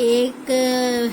1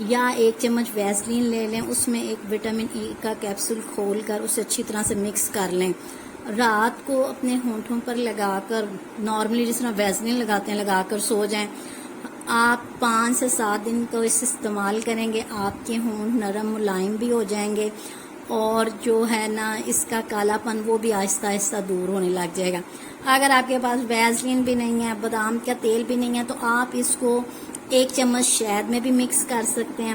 یا 1 چمچ ویزلین لے لیں، اس میں ایک وٹامن ای کا کیپسول کھول کر اسے اچھی طرح سے مکس کر لیں، رات کو اپنے ہونٹوں پر لگا کر نارملی جس طرح ویزلین لگاتے ہیں لگا کر سو جائیں۔ آپ 5 سے 7 دن کو اس استعمال کریں گے، آپ کے ہونٹ نرم ملائم بھی ہو جائیں گے، اور جو ہے نا اس کا کالا پن وہ بھی آہستہ آہستہ دور ہونے لگ جائے گا۔ اگر آپ کے پاس ویزلین بھی نہیں ہے، بادام کا تیل بھی نہیں ہے، تو آپ اس کو 1 چمچ شہد میں بھی مکس کر سکتے ہیں،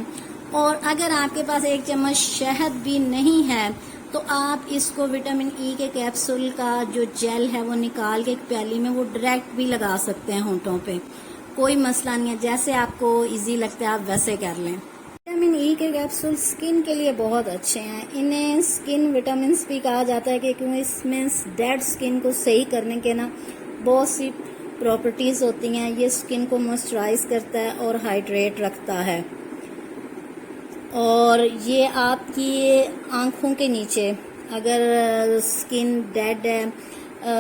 اور اگر آپ کے پاس 1 چمچ شہد بھی نہیں ہے تو آپ اس کو وٹامن ای کے کیپسول کا جو جیل ہے وہ نکال کے ایک پیالی میں وہ ڈائریکٹ بھی لگا سکتے ہیں ہونٹوں پہ، کوئی مسئلہ نہیں ہے، جیسے آپ کو ایزی لگتا ہے آپ ویسے کر لیں۔ وٹامن ای کے کیپسول سکن کے لیے بہت اچھے ہیں، انہیں سکن وٹامنس بھی کہا جاتا ہے کہ کیوں اس میں ڈیڈ سکن کو صحیح کرنے کے نا بہت سی پراپرٹیز ہوتی ہیں، یہ سکن کو موئسچرائز کرتا ہے اور ہائیڈریٹ رکھتا ہے، اور یہ آپ کی آنکھوں کے نیچے اگر سکن ڈیڈ ہے،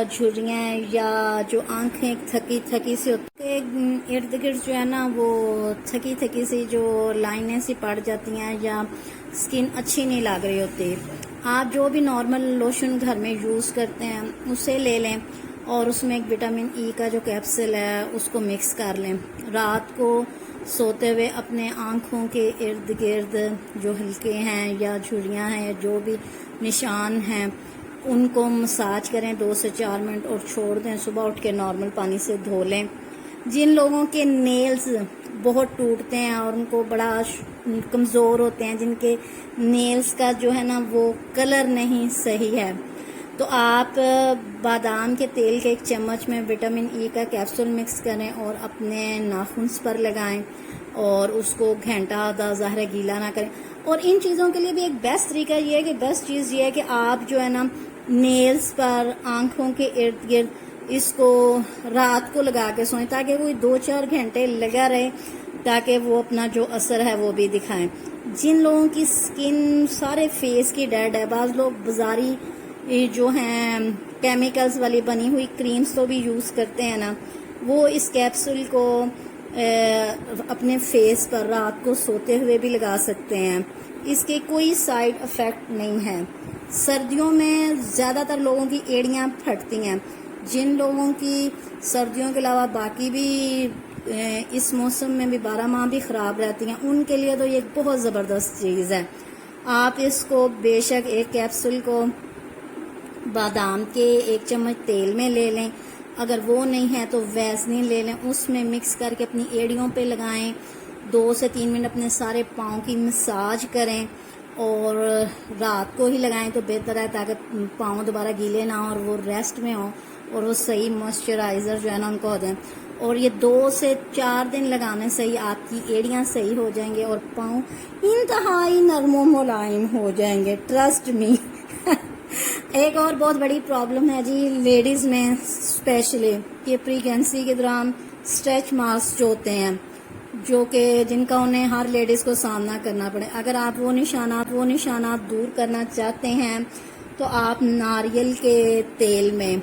جھریاں ہیں یا جو آنکھیں تھکی تھکی سی ہوتی ہیں، ارد گرد جو ہے نا وہ تھکی تھکی سی جو لائنیں سی پڑ جاتی ہیں یا سکن اچھی نہیں لگ رہی ہوتی، آپ جو بھی نارمل لوشن گھر میں یوز کرتے ہیں اسے لے لیں اور اس میں ایک وٹامن ای کا جو کیپسول ہے اس کو مکس کر لیں، رات کو سوتے ہوئے اپنے آنکھوں کے ارد گرد جو ہلکے ہیں یا جھریاں ہیں جو بھی نشان ہیں ان کو مساج کریں 2 سے 4 منٹ اور چھوڑ دیں، صبح اٹھ کے نارمل پانی سے دھو لیں۔ جن لوگوں کے نیلز بہت ٹوٹتے ہیں اور ان کو بڑا کمزور ہوتے ہیں، جن کے نیلز کا جو ہے نا وہ کلر نہیں صحیح ہے، تو آپ بادام کے تیل کے 1 چمچ میں وٹامن ای کا کیپسول مکس کریں اور اپنے ناخن پر لگائیں اور اس کو گھنٹہ آدھا ظاہر گیلا نہ کریں۔ اور ان چیزوں کے لیے بھی ایک بیسٹ طریقہ یہ ہے کہ بیسٹ چیز یہ ہے کہ آپ جو ہے نا نیلز پر آنکھوں کے ارد گرد اس کو رات کو لگا کے سوئیں تاکہ وہ 2-4 گھنٹے لگا رہے، تاکہ وہ اپنا جو اثر ہے وہ بھی دکھائیں۔ جن لوگوں کی سکن سارے فیس کی ڈیڈ ہے، بعض لوگ بازاری جو ہیں کیمیکلز والی بنی ہوئی کریمز تو بھی یوز کرتے ہیں نا، وہ اس کیپسول کو اپنے فیس پر رات کو سوتے ہوئے بھی لگا سکتے ہیں، اس کے کوئی سائیڈ افیکٹ نہیں ہے۔ سردیوں میں زیادہ تر لوگوں کی ایڑیاں پھٹتی ہیں، جن لوگوں کی سردیوں کے علاوہ باقی بھی اس موسم میں بھی 12 ماہ بھی خراب رہتی ہیں، ان کے لیے تو یہ بہت زبردست چیز ہے۔ آپ اس کو بے شک 1 کیپسول کو بادام کے 1 چمچ تیل میں لے لیں، اگر وہ نہیں ہے تو ویزلین لے لیں، اس میں مکس کر کے اپنی ایڑیوں پہ لگائیں، 2 سے 3 منٹ اپنے سارے پاؤں کی مساج کریں اور رات کو ہی لگائیں تو بہتر ہے تاکہ پاؤں دوبارہ گیلے نہ ہوں اور وہ ریسٹ میں ہوں اور وہ صحیح موئسچرائزر جو ہے نا ان کو ہو جائیں، اور یہ 2 سے 4 دن لگانے سے ہی آپ کی ایڑیاں صحیح ہو جائیں گے اور پاؤں انتہائی نرم و ملائم ہو جائیں گے، ٹرسٹ می۔ ایک اور بہت بڑی پرابلم ہے جی لیڈیز میں اسپیشلی کہ پریگنسی کے دوران اسٹریچ مارکس جو ہوتے ہیں جو کہ جن کا انہیں ہر لیڈیز کو سامنا کرنا پڑے، اگر آپ وہ نشانات دور کرنا چاہتے ہیں تو آپ ناریل کے تیل میں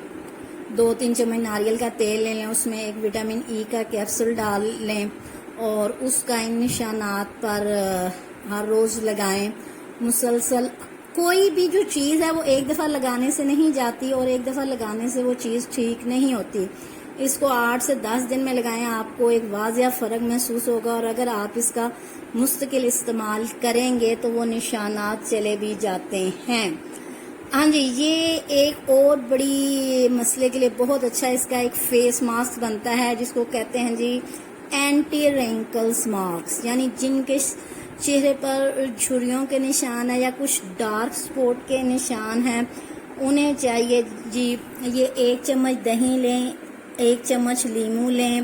2-3 چمچ ناریل کا تیل لے لیں، اس میں ایک وٹامن ای کا کیپسول ڈال لیں اور اس کا ان نشانات پر ہر روز لگائیں مسلسل۔ کوئی بھی جو چیز ہے وہ ایک دفعہ لگانے سے نہیں جاتی اور ایک دفعہ لگانے سے وہ چیز ٹھیک نہیں ہوتی، اس کو 8 سے 10 دن میں لگائیں، آپ کو ایک واضح فرق محسوس ہوگا، اور اگر آپ اس کا مستقل استعمال کریں گے تو وہ نشانات چلے بھی جاتے ہیں۔ ہاں جی، یہ ایک اور بڑی مسئلے کے لیے بہت اچھا اس کا ایک فیس ماسک بنتا ہے جس کو کہتے ہیں جی اینٹی رینکلز ماسک، یعنی جن کے چہرے پر جھریوں کے نشان ہیں یا کچھ ڈارک سپاٹ کے نشان ہیں انہیں چاہیے جی یہ 1 چمچ دہی لیں، 1 چمچ لیموں لیں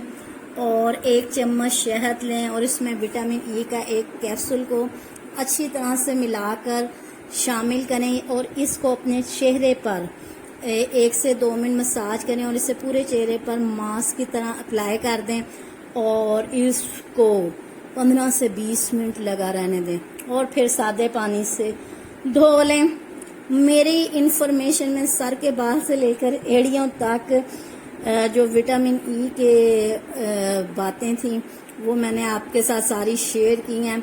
اور 1 چمچ شہد لیں اور اس میں وٹامن ای کا ایک کیپسول کو اچھی طرح سے ملا کر شامل کریں اور اس کو اپنے چہرے پر 1 سے 2 منٹ مساج کریں اور اسے پورے چہرے پر ماسک کی طرح اپلائی کر دیں اور اس کو 15 سے 20 منٹ لگا رہنے دیں اور پھر سادے پانی سے دھو لیں۔ میری انفارمیشن میں سر کے بال سے لے کر ایڑیوں تک جو وٹامن ای کے باتیں تھیں وہ میں نے آپ کے ساتھ ساری شیئر کی ہیں۔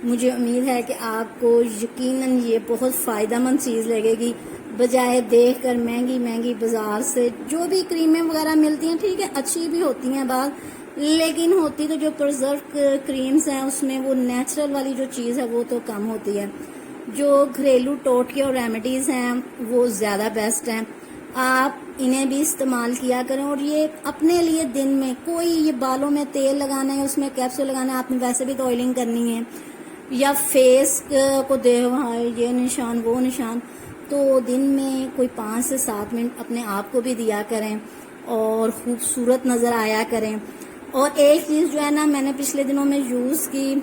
مجھے امید ہے کہ آپ کو یقیناً یہ بہت فائدہ مند چیز لگے گی، بجائے دیکھ کر مہنگی بازار سے جو بھی کریمیں وغیرہ ملتی ہیں، ٹھیک ہے اچھی بھی ہوتی ہیں بعض، لیکن ہوتی تو جو پرزرو کریمز ہیں اس میں وہ نیچرل والی جو چیز ہے وہ تو کم ہوتی ہے. جو گھریلو ٹوٹکے اور ریمیڈیز ہیں وہ زیادہ بیسٹ ہیں، آپ انہیں بھی استعمال کیا کریں. اور یہ اپنے لیے دن میں کوئی یہ بالوں میں تیل لگانا ہے، اس میں کیپسول لگانا ہے، آپ نے ویسے بھی تو آئلنگ کرنی ہے، یا فیس کو وہاں یہ نشان وہ نشان، تو دن میں کوئی 5 سے 7 منٹ اپنے آپ کو بھی دیا کریں اور خوبصورت نظر آیا کریں. اور ایک چیز جو ہے نا میں نے پچھلے دنوں میں یوز کی،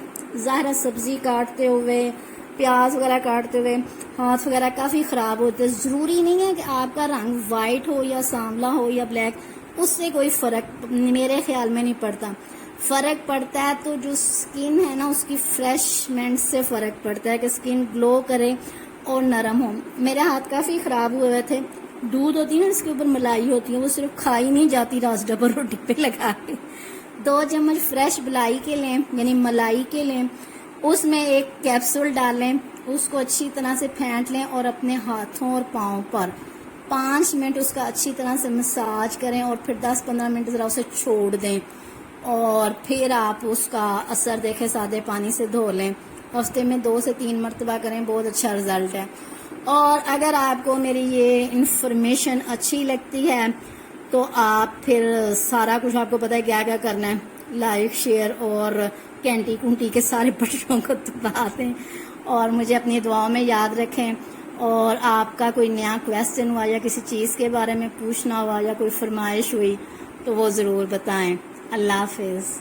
ظاہرہ سبزی کاٹتے ہوئے، پیاز وغیرہ کاٹتے ہوئے ہاتھ وغیرہ کافی خراب ہوتے. ضروری نہیں ہے کہ آپ کا رنگ وائٹ ہو یا سانولا ہو یا بلیک، اس سے کوئی فرق میرے خیال میں نہیں پڑتا. فرق پڑتا ہے تو جو سکن ہے نا اس کی فریشمنٹ سے فرق پڑتا ہے کہ سکن گلو کرے اور نرم ہو. میرے ہاتھ کافی خراب ہوئے تھے. دودھ ہوتی ہے نا اس کے اوپر ملائی ہوتی ہے، وہ صرف کھائی نہیں جاتی، راس ڈبر روٹی پہ لگا کے. 2 چمچ فریش بلائی کے لیں یعنی ملائی کے لیں، اس میں ایک کیپسول ڈالیں، اس کو اچھی طرح سے پھینٹ لیں اور اپنے ہاتھوں اور پاؤں پر 5 منٹ اس کا اچھی طرح سے مساج کریں اور پھر 10-15 منٹ ذرا اسے چھوڑ دیں اور پھر آپ اس کا اثر دیکھیں، سادے پانی سے دھو لیں. ہفتے میں 2 سے 3 مرتبہ کریں، بہت اچھا رزلٹ ہے. اور اگر آپ کو میری یہ انفارمیشن اچھی لگتی ہے تو آپ پھر سارا کچھ آپ کو پتہ ہے کیا کیا کرنا ہے، لائک شیئر اور کینٹی کنٹی کے سارے بٹنوں کو دبا دیں اور مجھے اپنی دعاؤں میں یاد رکھیں. اور آپ کا کوئی نیا کویسچن ہوا یا کسی چیز کے بارے میں پوچھنا ہوا یا کوئی فرمائش ہوئی تو وہ ضرور بتائیں. اللہ حافظ.